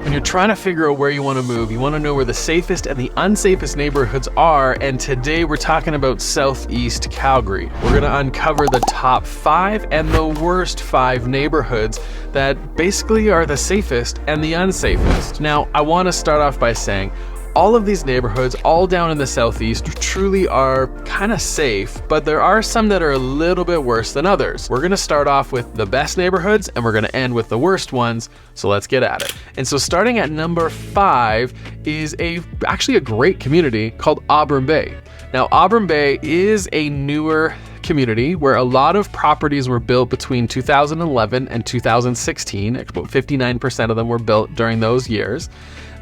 When you're trying to figure out where you want to move, you want to know where the safest and the unsafest neighborhoods are, and today we're talking about Southeast Calgary. We're going to uncover the top 5 and the worst 5 neighborhoods that basically are the safest and the unsafest. Now, I want to start off by saying all of these neighborhoods, all down in the Southeast, truly are kind of safe, but there are some that are a little bit worse than others. We're going to start off with the best neighborhoods and we're going to end with the worst ones, so let's get at it. And so starting at number 5 is actually a great community called Auburn Bay. Now, Auburn Bay is a newer community where a lot of properties were built between 2011 and 2016. About 59% of them were built during those years.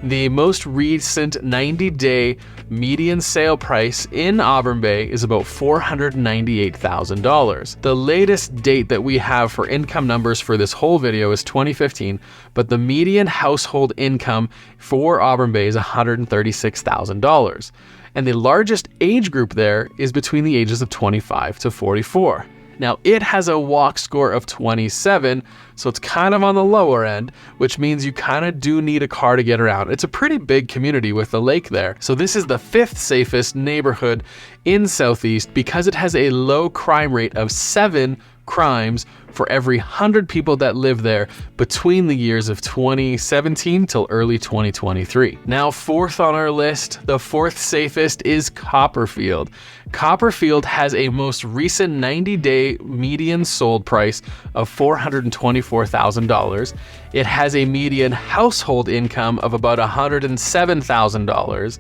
The most recent 90-day median sale price in Auburn Bay is about $498,000. The latest date that we have for income numbers for this whole video is 2015, but the median household income for Auburn Bay is $136,000. And the largest age group there is between the ages of 25 to 44. Now, it has a walk score of 27, so it's kind of on the lower end, which means you kind of do need a car to get around. It's a pretty big community with the lake there. So this is the 5th safest neighborhood in Southeast because it has a low crime rate of 7 crimes for every 100 people that live there between the years of 2017 till early 2023. Now, 4th on our list, the 4th safest is Copperfield. Copperfield has a most recent 90-day median sold price of $424,000. It has a median household income of about $107,000.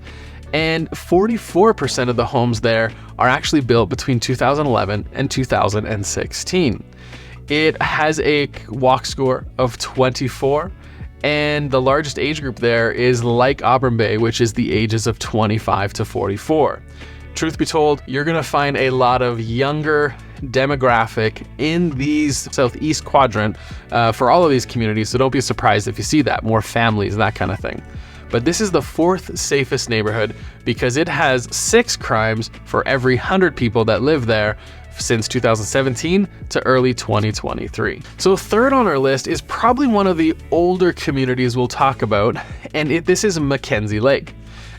And 44% of the homes there are actually built between 2011 and 2016. It has a walk score of 24, and the largest age group there is like Auburn Bay, which is the ages of 25 to 44. Truth be told, you're gonna find a lot of younger demographic in these Southeast quadrant for all of these communities, so don't be surprised if you see that, more families, that kind of thing. But this is the 4th safest neighborhood because it has 6 crimes for every 100 people that live there since 2017 to early 2023. So 3rd on our list is probably one of the older communities we'll talk about, and this is Mackenzie Lake.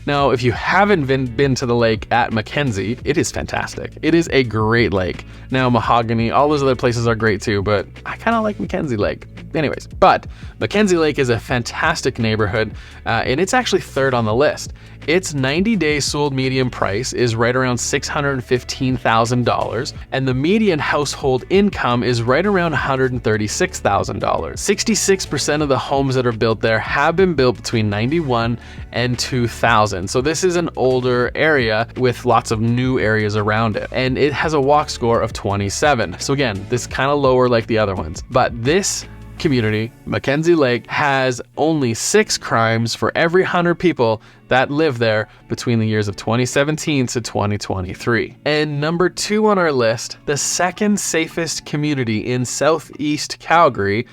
Now, if you haven't been to the lake at Mackenzie, it is fantastic. It is a great lake. Now, Mahogany, all those other places are great too, but I kind of like Mackenzie Lake. Anyways, but Mackenzie Lake is a fantastic neighborhood, and it's actually 3rd on the list. Its 90-day sold median price is right around $615,000, and the median household income is right around $136,000. 66% of the homes that are built there have been built between 91 and 2000. So this is an older area with lots of new areas around it, and it has a walk score of 27. So again, this is kind of lower like the other ones, but this community, Mackenzie Lake, has only 6 crimes for every 100 people that live there between the years of 2017 to 2023. And number 2 on our list, the 2nd safest community in Southeast Calgary,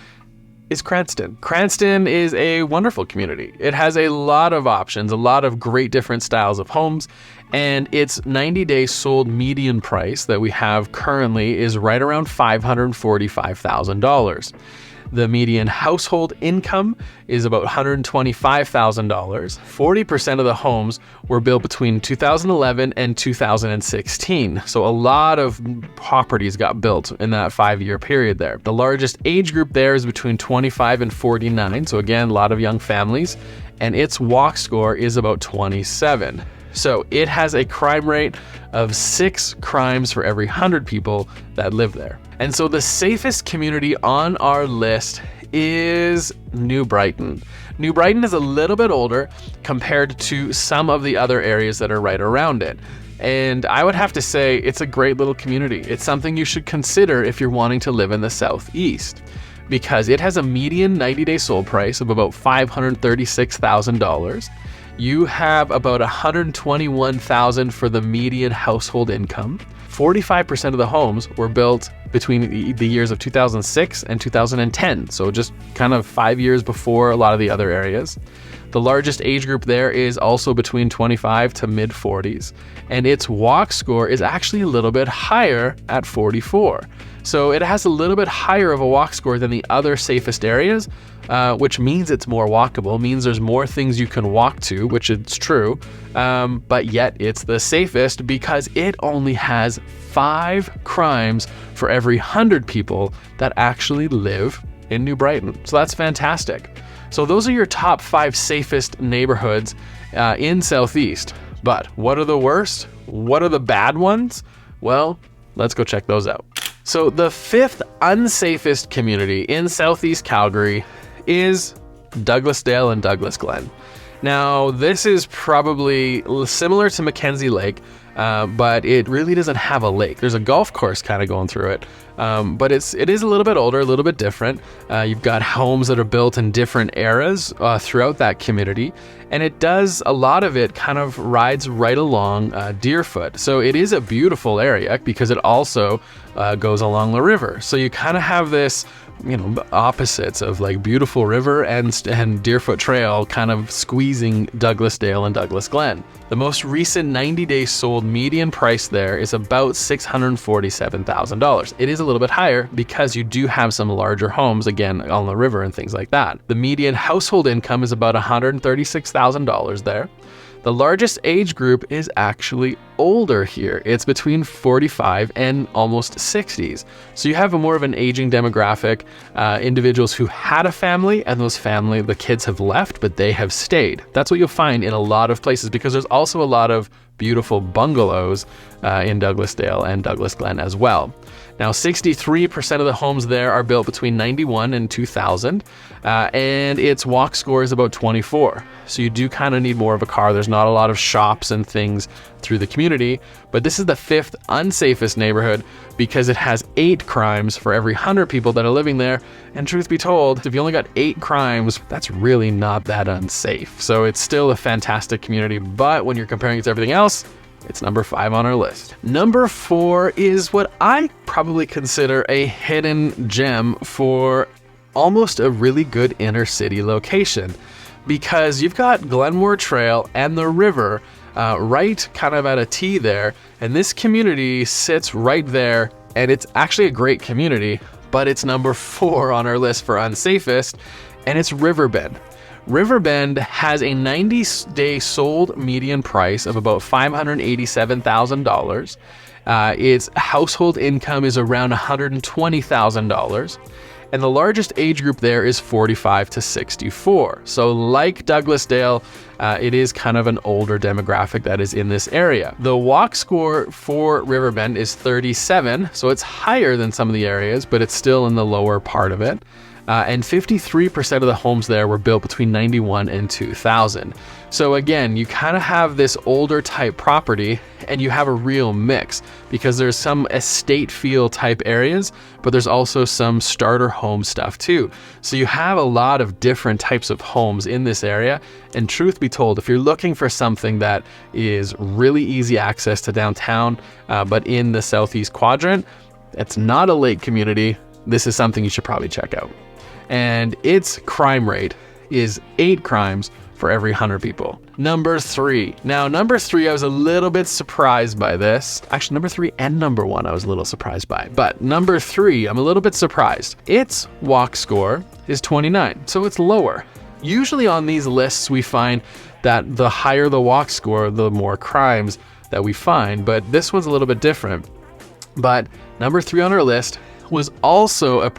is Cranston. Cranston is a wonderful community. It has a lot of options, a lot of great different styles of homes, and its 90-day sold median price that we have currently is right around $545,000. The median household income is about $125,000. 40% of the homes were built between 2011 and 2016. So a lot of properties got built in that 5-year period there. The largest age group there is between 25 and 49. So again, a lot of young families. And its walk score is about 27. So it has a crime rate of 6 crimes for every 100 people that live there. And so the safest community on our list is New Brighton. New Brighton is a little bit older compared to some of the other areas that are right around it. And I would have to say it's a great little community. It's something you should consider if you're wanting to live in the Southeast, because it has a median 90-day sold price of about $536,000. You have about $121,000 for the median household income. 45% of the homes were built between the years of 2006 and 2010. So just kind of 5 years before a lot of the other areas. The largest age group there is also between 25 to mid 40s, and its walk score is actually a little bit higher at 44. So it has a little bit higher of a walk score than the other safest areas, which means it's more walkable, means there's more things you can walk to, which is true, but yet it's the safest because it only has 5 crimes for every 100 people that actually live in New Brighton. So that's fantastic. So those are your top 5 safest neighborhoods in Southeast. But what are the worst? What are the bad ones? Well, let's go check those out. So the 5th unsafest community in Southeast Calgary is Douglasdale and Douglas Glen. Now, this is probably similar to Mackenzie Lake, but it really doesn't have a lake. There's a golf course kind of going through it, but it is a little bit older, a little bit different. You've got homes that are built in different eras throughout that community, and it does, a lot of it kind of rides right along Deerfoot. So it is a beautiful area because it also goes along the river. So you kind of have this, opposites of like beautiful river and Deerfoot Trail kind of squeezing Douglasdale and Douglas Glen. The most recent 90-day sold median price there is about $647,000. It is a little bit higher because you do have some larger homes, again, on the river and things like that. The median household income is about $136,000 there. The largest age group is actually older here. It's between 45 and almost 60s. So you have more of an aging demographic, individuals who had a family, and the kids have left, but they have stayed. That's what you'll find in a lot of places, because there's also a lot of beautiful bungalows in Douglasdale and Douglas Glen as well. Now, 63% of the homes there are built between 91 and 2000, and its walk score is about 24. So you do kind of need more of a car. There's not a lot of shops and things through the community, but this is the 5th unsafest neighborhood because it has 8 crimes for every 100 people that are living there. And truth be told, if you only got 8 crimes, that's really not that unsafe. So it's still a fantastic community, but when you're comparing it to everything else, it's number 5 on our list. Number 4 is what I probably consider a hidden gem for almost a really good inner city location, because you've got Glenmore Trail and the river right kind of at a T there, and this community sits right there, and it's actually a great community, but it's number 4 on our list for unsafest, and it's Riverbend. Riverbend has a 90-day sold median price of about $587,000. Its household income is around $120,000. And the largest age group there is 45 to 64. So like Douglasdale, it is kind of an older demographic that is in this area. The walk score for Riverbend is 37, so it's higher than some of the areas, but it's still in the lower part of it. And 53% of the homes there were built between 91 and 2000. So again, you kind of have this older type property, and you have a real mix because there's some estate feel type areas, but there's also some starter home stuff too. So you have a lot of different types of homes in this area. And truth be told, if you're looking for something that is really easy access to downtown, but in the southeast quadrant, it's not a lake community, this is something you should probably check out. And its crime rate is 8 crimes for every 100 people. Number 3. Now, number 3, I was a little bit surprised by this. Actually, number 3 and number 1, I was a little surprised by. But number 3, I'm a little bit surprised. Its walk score is 29, so it's lower. Usually on these lists, we find that the higher the walk score, the more crimes that we find. But this one's a little bit different. But number 3 on our list was also a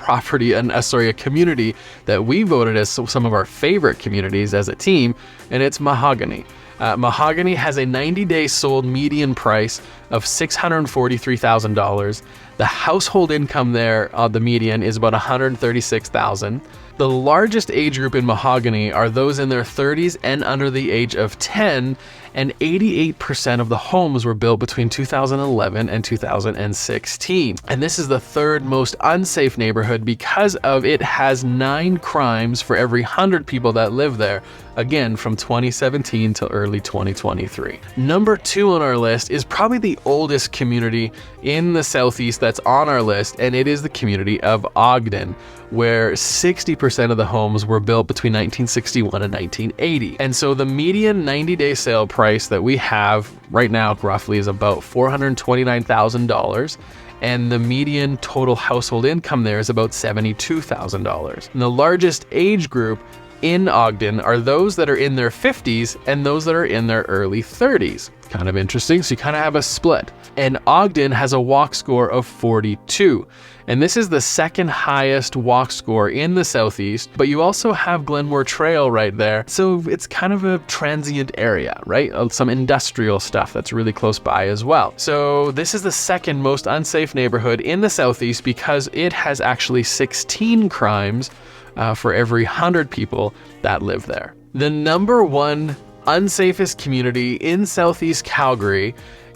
community that we voted as some of our favorite communities as a team, and it's Mahogany. Mahogany has a 90-day sold median price of $643,000. The household income there, the median, is about $136,000. The largest age group in Mahogany are those in their 30s and under the age of 10, and 88% of the homes were built between 2011 and 2016. And this is the third most unsafe neighborhood because of it has 9 crimes for every 100 people that live there, again from 2017 to early 2023. Number 2 on our list is probably the oldest community in the Southeast that's on our list, and it is the community of Ogden, where 60% of the homes were built between 1961 and 1980. And so the median 90-day sale price that we have right now roughly is about $429,000. And the median total household income there is about $72,000. And the largest age group in Ogden are those that are in their 50s and those that are in their early 30s. Kind of interesting, so you kind of have a split. And Ogden has a walk score of 42. And this is the second highest walk score in the Southeast, but you also have Glenmore Trail right there. So it's kind of a transient area, right? Some industrial stuff that's really close by as well. So this is the second most unsafe neighborhood in the Southeast because it has actually 16 crimes for every 100 people that live there. The number 1 unsafest community in Southeast Calgary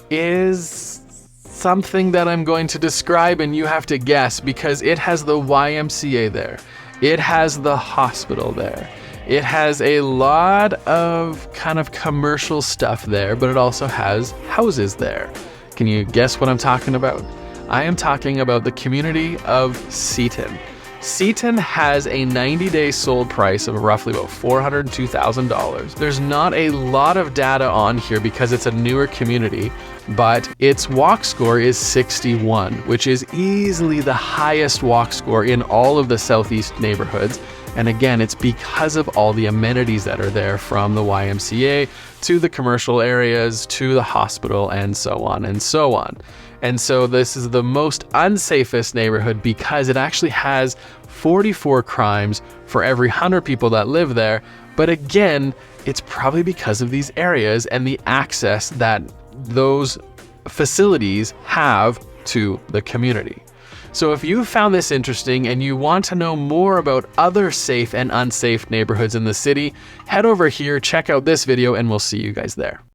is something that I'm going to describe and you have to guess because it has the YMCA there. It has the hospital there. It has a lot of kind of commercial stuff there, but it also has houses there. Can you guess what I'm talking about? I am talking about the community of Seaton. Seaton has a 90-day sold price of roughly about $402,000. There's not a lot of data on here because it's a newer community, but its walk score is 61, which is easily the highest walk score in all of the Southeast neighborhoods. And again, it's because of all the amenities that are there, from the YMCA to the commercial areas to the hospital and so on and so on. And so this is the most unsafest neighborhood because it actually has 44 crimes for every 100 people that live there. But again, it's probably because of these areas and the access that those facilities have to the community. So if you found this interesting and you want to know more about other safe and unsafe neighborhoods in the city, head over here, check out this video, and we'll see you guys there.